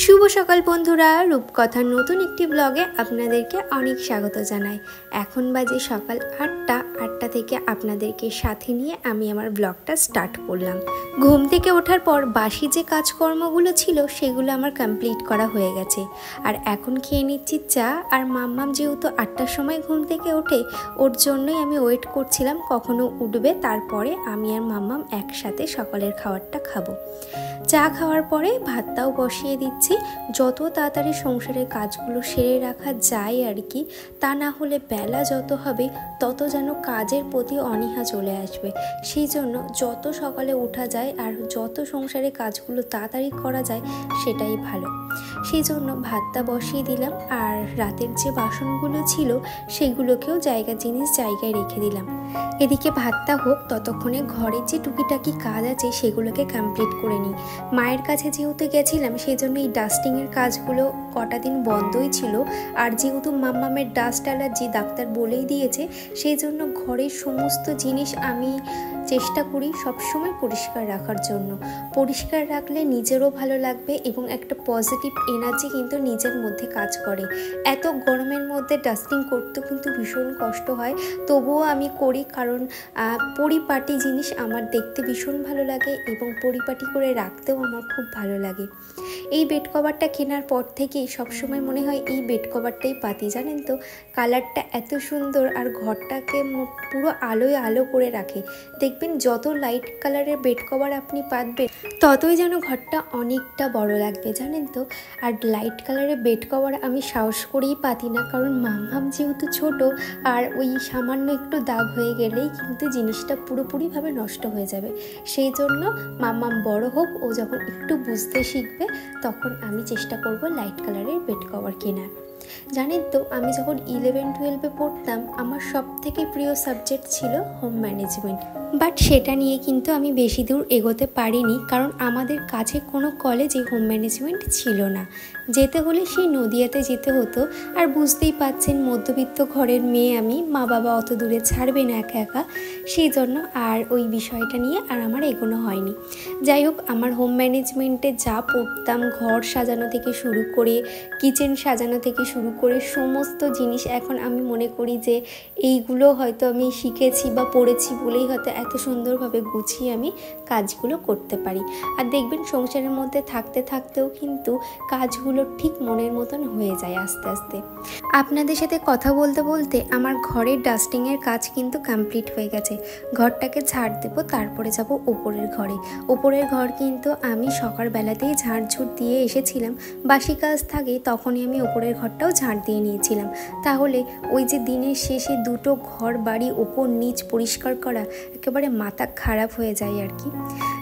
শুভ সকাল বন্ধুরা, রূপকথার নতুন একটি ব্লগে আপনাদেরকে অনেক স্বাগত জানাই। এখন বাজে সকাল 8টা থেকে আপনাদেরকে সাথে নিয়ে আমি আমার ব্লগটা স্টার্ট করলাম। ঘুম থেকে ওঠার পর বাসি যে কাজকর্মগুলো ছিল সেগুলো আমার কমপ্লিট করা হয়ে গেছে। আর এখন খেয়ে নিচ্ছি চা। আর মাম্মাম যেহেতু 8টার সময় ঘুম থেকে ওঠে, ওর জন্যই আমি ওয়েট করছিলাম কখনো উঠবে, তারপরে আমি আর মাম্মাম একসাথে সকালের খাবারটা খাবো। চা খাওয়ার পরে ভাতটাও বসিয়ে দিচ্ছি। যত তাড়াতাড়ি সংসারের কাজগুলো সেরে রাখা যায় আর কি, তা না হলে বেলা যত হবে তত যেন কাজের প্রতি অনীহা চলে আসবে। সেই জন্য যত সকালে ওঠা যায় আর যত সংসারের কাজগুলো তাড়াতাড়ি করা যায় সেটাই ভালো। সেই জন্য ভাতটা বসিয়ে দিলাম। আর রাতের যে বাসনগুলো ছিল সেগুলোকেও জায়গায় রেখে দিলাম। এদিকে ভাতটা হোক, ততক্ষণে ঘরের যে টুকিটাকি কাজ আছে সেগুলোকে কমপ্লিট করে নিই। মায়ের কাছে যেহেতু গেছিলাম সেই জন্য এই ডাস্টিংয়ের কাজগুলো কটা দিন বন্ধই ছিল। আর যেহেতু মাম্মামের ডাস্ট অ্যালার্জি ডাক্তার বলেই দিয়েছে, সেই জন্য ঘরের সমস্ত জিনিস আমি চেষ্টা করি সবসময় পরিষ্কার রাখার জন্য। পরিষ্কার রাখলে নিজেরও ভালো লাগবে এবং একটা পজিটিভ এনার্জি কিন্তু নিজের মধ্যে কাজ করে। এত গরমের মধ্যে ডাস্টিং করতে কিন্তু ভীষণ কষ্ট হয়, তবুও আমি করি, কারণ পরিপাটি জিনিস আমার দেখতে ভীষণ ভালো লাগে এবং পরিপাটি করে রাখতেও আমার খুব ভালো লাগে। এই বেড কভারটা কেনার পর থেকেই সবসময় মনে হয় এই বেড কভারটাই পাতি। জানেন তো, কালারটা এত সুন্দর আর ঘরটাকে পুরো আলোয় আলো করে রাখে। দেখবেন যত লাইট কালারের বেড কভার আপনি পাতবেন ততই যেন ঘরটা অনেকটা বড় লাগবে, জানেন তো। আর লাইট কালারের বেড কভার আমি সাহস করেই পাতি না, কারণ মাম্মাম যেহেতু ছোট, আর ওই সামান্য একটু দাগ হয়ে গেলেই কিন্তু জিনিসটা পুরোপুরিভাবে নষ্ট হয়ে যাবে। সেই জন্য মাম্মাম বড় হোক, ও যখন একটু বুঝতে শিখবে তখন আমি চেষ্টা করব লাইট কালারের বেড কভার কেনার। জানেন তো, আমি যখন 11-12-এ পড়তাম আমার সব থেকে প্রিয় সাবজেক্ট ছিল হোম ম্যানেজমেন্ট। বাট সেটা নিয়ে কিন্তু আমি বেশি দূর এগোতে পারিনি, কারণ আমাদের কাছে কোনো কলেজে হোম ম্যানেজমেন্ট ছিল না। যেতে হলে সেই নদিয়াতে যেতে হতো। আর বুঝতেই পাচ্ছেন মধ্যবিত্ত ঘরের মেয়ে আমি, মা বাবা অত দূরে ছাড়বে না একা একা। সেই জন্য আর ওই বিষয়টা নিয়ে আর আমার এগোনো হয়নি। যাই হোক, আমার হোম ম্যানেজমেন্টে যা পড়তাম, ঘর সাজানো থেকে শুরু করে কিচেন সাজানো থেকে শুরু করে সমস্ত জিনিস এখন আমি মনে করি যে এইগুলো হয়তো আমি শিখেছি বা পড়েছি বলেই হয়তো এত সুন্দরভাবে গুছিয়ে আমি কাজগুলো করতে পারি। আর দেখবেন সংসারের মধ্যে থাকতে থাকতেও কিন্তু কাজগুলো ঠিক মনের মতন হয়ে যায় আস্তে আস্তে। আপনাদের সাথে কথা বলতে বলতে আমার ঘরের ডাস্টিংয়ের কাজ কিন্তু কমপ্লিট হয়ে গেছে। ঘরটাকে ঝাড় দেবো, তারপরে যাব ওপরের ঘরে। ওপরের ঘর কিন্তু আমি সকালবেলাতেই ঝাড়ঝুট দিয়ে এসেছিলাম। বাসি কাজ থাকে তখনই আমি ওপরের ঘরটাও ঝাড় দিয়ে নিয়েছিলাম। তাহলে ওই যে দিনের শেষে দুটো ঘর বাড়ি ওপর নিচ পরিষ্কার করা একেবারে মাথা খারাপ হয়ে যায় আর কি।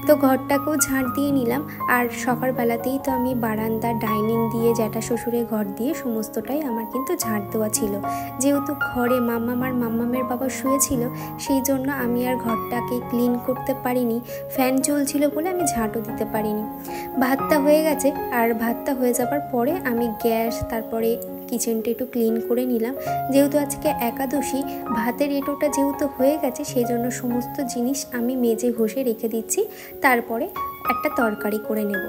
তো ঘরটাকেও ঝাড় দিয়ে নিলাম। আর সকালবেলাতেই তো আমি বারান্দা, ডাইনিং দিয়ে, জ্যাঠা শ্বশুরের ঘর দিয়ে সমস্তটাই আমার কিন্তু ঝাড় দেওয়া ছিল। যেহেতু ঘরে মাম্মাম আর মাম্মামের বাবা শুয়েছিল, সেই জন্য আমি আর ঘরটাকে ক্লিন করতে পারিনি। ফ্যান চলছিল বলে আমি ঝাঁটও দিতে পারিনি। ভাতটা হয়ে গেছে, আর ভাতটা হয়ে যাবার পরে আমি গ্যাস, তারপরে কিচেনটা একটু ক্লিন করে নিলাম। যেহেতু আজকে একাদশী, ভাতের এঁটোটা যেহেতু হয়ে গেছে সেই জন্য সমস্ত জিনিস আমি মেজে ঘষে রেখে দিচ্ছি, তারপরে একটা তরকারি করে নেব।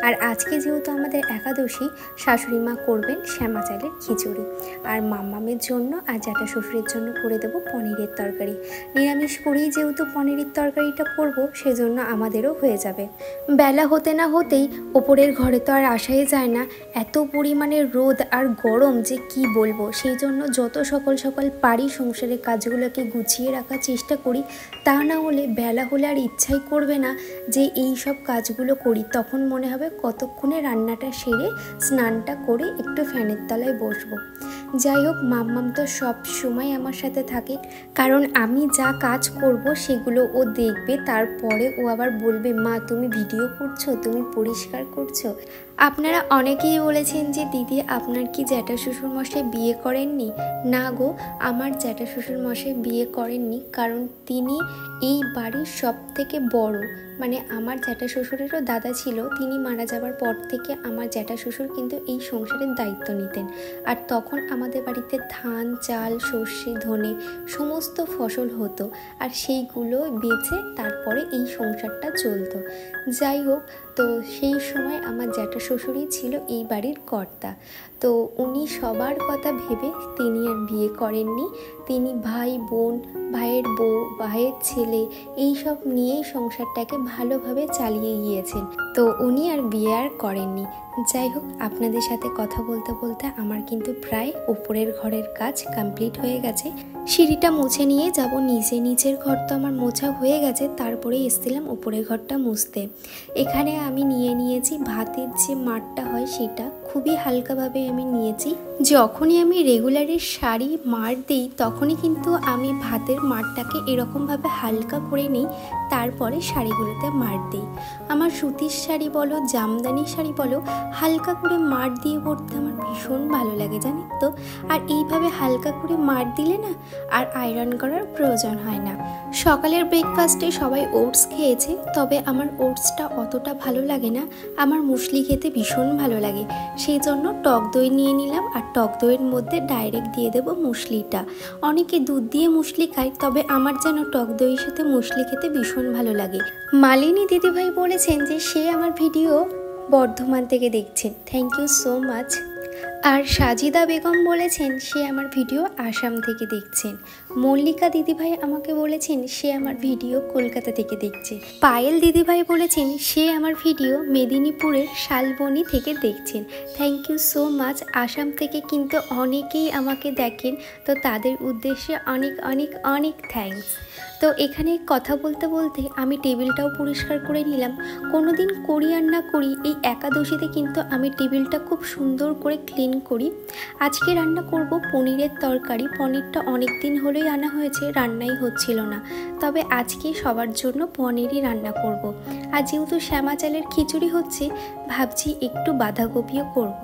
আর আজকে যেহেতু আমাদের একাদশী, শাশুড়ি মা করবেন শ্যামা চালের খিচুড়ি, আর মাম্মামের জন্য আর জ্যাঠা শ্বশুরের জন্য করে দেবো পনিরের তরকারি। নিরামিষ করেই যেহেতু পনিরের তরকারিটা করব, সেজন্য আমাদেরও হয়ে যাবে। বেলা হতে না হতেই ওপরের ঘরে তো আর আসাই যায় না, এত পরিমাণে রোদ আর গরম যে কি বলবো। সেই জন্য যত সকাল পারি সংসারের কাজগুলোকে গুছিয়ে রাখার চেষ্টা করি। তা না হলে বেলা হলে আর ইচ্ছাই করবে না যে এই সব কাজগুলো করি। তখন মনে হবে কতক্ষণে রান্নাটা সেরে স্নানটা করে একটু ফ্যানের তলায় বসবো। যাই হোক, মাম্মাম তো সব সময় আমার সাথে থাকে, কারণ আমি যা কাজ করব সেগুলো ও দেখবে। তারপরে ও আবার বলবে, মা তুমি ভিডিও করছো, তুমি পরিষ্কার করছো। আপনারা অনেকেই বলেছেন যে দিদি আপনার কি জ্যাঠা শ্বশুর মশাই বিয়ে করেননি? না গো, আমার জ্যাঠা শ্বশুর মশাই বিয়ে করেননি, কারণ তিনি এই বাড়ির সব থেকে বড়। মানে আমার জ্যাঠা শ্বশুরেরও দাদা ছিল, তিনি মারা যাবার পর থেকে আমার জ্যাঠা শ্বশুর কিন্তু এই সংসারের দায়িত্ব নিতেন। আর তখন আমাদের বাড়িতে ধান, চাল, সর্ষে, ধনে সমস্ত ফসল হতো, আর সেইগুলো বেচে তারপরে এই সংসারটা চলতো। যাই হোক, তো সেই সময় আমার জ্যাঠা শ্বশুরই ছিল এই বাড়ির কর্তা। তো উনি সবার কথা ভেবে তিনি আর বিয়ে করেননি। তিনি ভাই বোন, ভাইয়ের বউ, ভাইয়ের ছেলে এই সব নিয়েই সংসারটাকে ভালোভাবে চালিয়ে গিয়েছেন। তো উনি আর বিয়ে আর করেননি। যাই হোক, আপনাদের সাথে কথা বলতে বলতে আমার কিন্তু প্রায় উপরের ঘরের কাজ কমপ্লিট হয়ে গেছে। সিঁড়িটা মুছে নিয়ে যাব নিচে। নিচের ঘর তো আমার মোছা হয়ে গেছে, তারপরে এসেছিলাম উপরের ঘরটা মুছতে। এখানে আমি নিয়েছি ভাতের যে মাড়টা হয় সেটা, খুবই হালকাভাবে আমি নিয়েছি। যখনই আমি রেগুলারের শাড়ি মাড় দিই তখনই কিন্তু আমি ভাতের মাড়টাকে এরকমভাবে হালকা করে নিই, তারপরে শাড়িগুলোতে মাড় দিই। আমার সুতির শাড়ি বলো, জামদানি শাড়ি বলো, হালকা করে মাড় দিয়ে পরতে আমার ভীষণ ভালো লাগে, জানেন তো। আর এইভাবে হালকা করে মাড় দিলে না আর আয়রন করার প্রয়োজন হয় না। সকালের ব্রেকফাস্টে সবাই ওটস খেয়েছে, তবে আমার ওটসটা অতটা ভালো লাগে না। আমার মুসলি খেতে ভীষণ ভালো লাগে, সেই জন্য টক দই নিয়ে নিলাম। আর টক দইয়ের মধ্যে ডাইরেক্ট দিয়ে দেবো মুসলিটা। অনেকে দুধ দিয়ে মুসলি খায়, তবে আমার যেন টক দইয়ের সাথে মুসলি খেতে ভীষণ ভালো লাগে। মালিনী দিদিভাই বলেছেন যে সে আমার ভিডিও বর্ধমান থেকে দেখছেন, থ্যাংক ইউ সো মাচ। আর সাজিদা বেগম বলেছেন সে আমার ভিডিও আসাম থেকে দেখছেন। মল্লিকা দিদিভাই আমাকে বলেছেন সে আমার ভিডিও কলকাতা থেকে দেখছে। পায়েল দিদিভাই বলেছেন সে আমার ভিডিও মেদিনীপুরের শালবনি থেকে দেখছেন, thank you so much. Assam থেকে কিন্তু অনেকেই আমাকে দেখেন, তো তাদের উদ্দেশ্যে অনেক অনেক অনেক থ্যাঙ্কস। তো এখানে কথা বলতে বলতে আমি টেবিলটাও পরিষ্কার করে নিলাম। কোনোদিন করি আর না করি, এই একাদশীতে কিন্তু আমি টেবিলটা খুব সুন্দর করে ক্লিন করি। আজকে রান্না করব পনিরের তরকারি। পনিরটা অনেক দিন হলেই আনা হয়েছে, রান্নাই হচ্ছিল না, তবে আজকে সবার জন্য পনিরই রান্না করব। আর যেহেতু শ্যামা চালের খিচুড়ি হচ্ছে, ভাবছি একটু বাঁধাকপিও করব।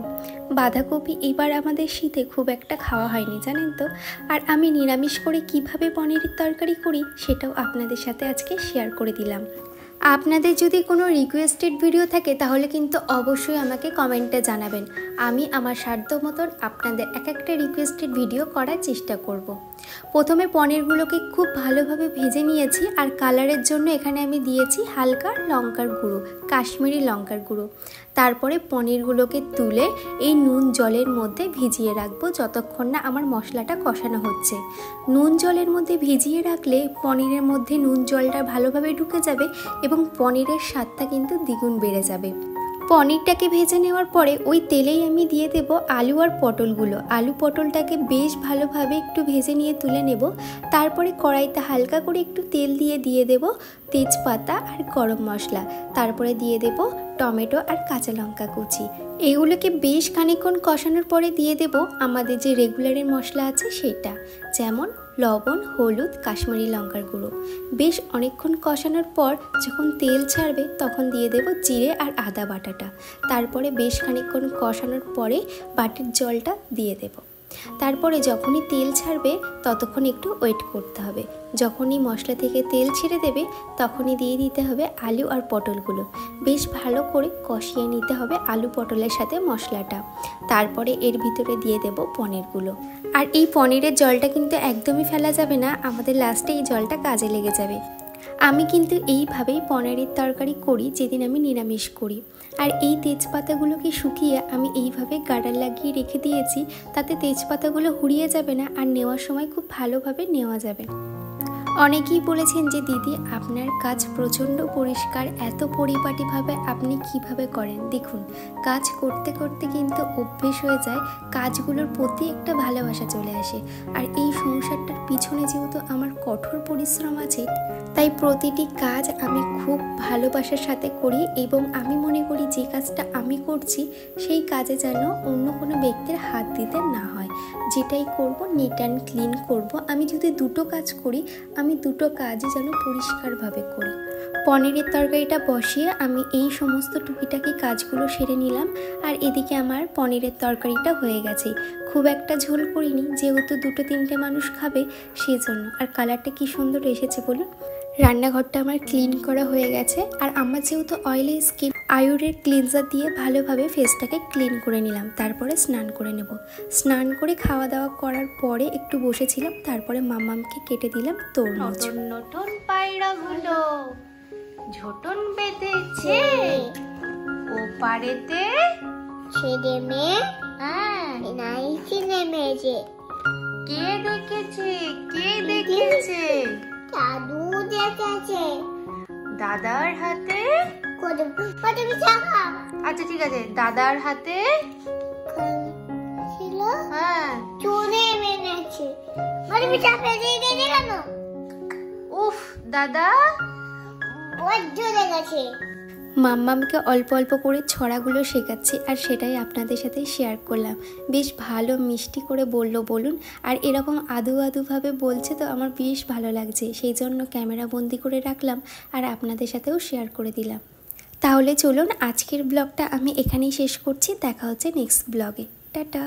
বাঁধাকপি এবার আমাদের শীতে খুব একটা খাওয়া হয়নি, জানেন তো। আর আমি নিরামিষ করে কিভাবে পনিরের তরকারি করি সেটাও আপনাদের সাথে আজকে শেয়ার করে দিলাম। আপনাদের যদি কোনো রিকোয়েস্টেড ভিডিও থাকে তাহলে কিন্তু অবশ্যই আমাকে কমেন্টে জানাবেন। আমি আমার সাধ্য মতন আপনাদের এক একটা রিকোয়েস্টেড ভিডিও করার চেষ্টা করব। প্রথমে পনিরগুলোকে খুব ভালোভাবে ভেজে নিয়েছি। আর কালারের জন্য এখানে আমি দিয়েছি হালকা লঙ্কার গুঁড়ো, কাশ্মীরি লঙ্কার গুঁড়ো। তারপরে পনিরগুলোকে তুলে এই নুন জলের মধ্যে ভিজিয়ে রাখবো যতক্ষণ না আমার মশলাটা কষানো হচ্ছে। নুন জলের মধ্যে ভিজিয়ে রাখলে পনিরের মধ্যে নুন জলটা ভালোভাবে ঢুকে যাবে এবং পনিরের স্বাদটা কিন্তু দ্বিগুণ বেড়ে যাবে। পনিরটাকে ভেজে নেওয়ার পরে ওই তেলেই আমি দিয়ে দেব আলু আর পটলগুলো। আলু পটলটাকে বেশ ভালোভাবে একটু ভেজে নিয়ে তুলে নেব। তারপরে কড়াইতে হালকা করে একটু তেল দিয়ে দেব তেজপাতা আর গরম মশলা। তারপরে দিয়ে দেব টমেটো আর কাঁচা লঙ্কা কুচি। এগুলোকে বেশ খানিকক্ষণ কষানোর পরে দিয়ে দেব আমাদের যে রেগুলারের মশলা আছে সেটা, যেমন লবণ, হলুদ, কাশ্মীরি লঙ্কার গুঁড়ো। বেশ অনেকক্ষণ কষানোর পর যখন তেল ছাড়বে তখন দিয়ে দেব জিরে আর আদা বাটাটা। তারপরে বেশ খানিকক্ষণ কষানোর পরে বাটির জলটা দিয়ে দেব। তারপরে যখনই তেল ছাড়বে ততক্ষণ একটু ওয়েট করতে হবে। যখনই মশলা থেকে তেল ছেড়ে দেবে তখনই দিয়ে দিতে হবে আলু আর পটলগুলো। বেশ ভালো করে কষিয়ে নিতে হবে আলু পটলের সাথে মশলাটা। তারপরে এর ভিতরে দিয়ে দেব পনিরগুলো। আর এই পনিরের জলটা কিন্তু একদমই ফেলা যাবে না, আমাদের লাস্টে এই জলটা কাজে লেগে যাবে। আমি কিন্তু এইভাবেই পনিরের তরকারি করি যেদিন আমি নিরামিষ করি। আর এই তেজপাতাগুলোকে শুকিয়ে আমি এইভাবে গার্ডার লাগিয়ে রেখে দিয়েছি, তাতে তেজপাতাগুলো হুড়িয়ে যাবে না আর নেওয়ার সময় খুব ভালোভাবে নেওয়া যাবে। অনেকেই বলেছেন যে দিদি আপনার কাজ প্রচণ্ড পরিষ্কার, এত পরিপাটিভাবে আপনি কিভাবে করেন। দেখুন, কাজ করতে করতে কিন্তু অভ্যেস হয়ে যায়, কাজগুলোর প্রতি একটা ভালোবাসা চলে আসে। আর এই সংসারটার পিছনে যেহেতু আমার কঠোর পরিশ্রম আছে, তাই প্রতিটি কাজ আমি খুব ভালোবাসার সাথে করি এবং আমি মনে করি যে কাজটা আমি করছি সেই কাজে যেন অন্য কোনো ব্যক্তির হাত দিতে না হয়। যেটাই করব নিট অ্যান্ড ক্লিন করব। আমি যদি দুটো কাজ করি, আমি দুটো কাজই যেন পরিষ্কারভাবে করি। পনিরের তরকারিটা বসিয়ে আমি এই সমস্ত টুকিটাকি কাজগুলো সেরে নিলাম। আর এদিকে আমার পনিরের তরকারিটা হয়ে গেছে। খুব একটা ঝোল করিনি, যেহেতু 2-3টে মানুষ খাবে সেজন্য। আর কালারটা কি সুন্দর এসেছে বলুন। রান্নাঘরটা আমার ক্লিন করা হয়ে গেছে। আর আমার যেহেতু অয়েলি স্কিন, আয়ুরের ক্লিনজার দিয়ে ভালোভাবে ফেসটাকে ক্লিন করে নিলাম। তারপরে স্নান করে নেব। স্নান করে খাওয়া দাওয়া করার পরে একটু বসেছিলাম, তারপরে মামামকে কেটে দিলাম তরমুজ। নতুন পায়রাগুলো ঝোটন বেঁধেছে, পাড়েতে ছেলে মেয়ে হ্যাঁ নাইটি নেমেছে। কে দেখেছে? কে দেখেছে? দাদু দেখেছে। দাদার হাতে কদম কদম চাকা আচ্ছা ঠিক আছে, দাদার হাতে ছিল হ্যাঁ চুনে মেনেছে। কদম চাপে দিয়ে দিলে কেন? উফ দাদা বড্ড দেখেছে। মাম্মামকে অল্প অল্প করে ছড়াগুলো শেখাচ্ছি আর সেটাই আপনাদের সাথে শেয়ার করলাম। বেশ ভালো মিষ্টি করে বললো বলুন, আর এরকম আদু আদুভাবে বলছে তো আমার বেশ ভালো লাগছে, সেই জন্য ক্যামেরা বন্দি করে রাখলাম আর আপনাদের সাথেও শেয়ার করে দিলাম। তাহলে চলুন আজকের ব্লগটা আমি এখানেই শেষ করছি, দেখা হচ্ছে নেক্সট ব্লগে। টাটা।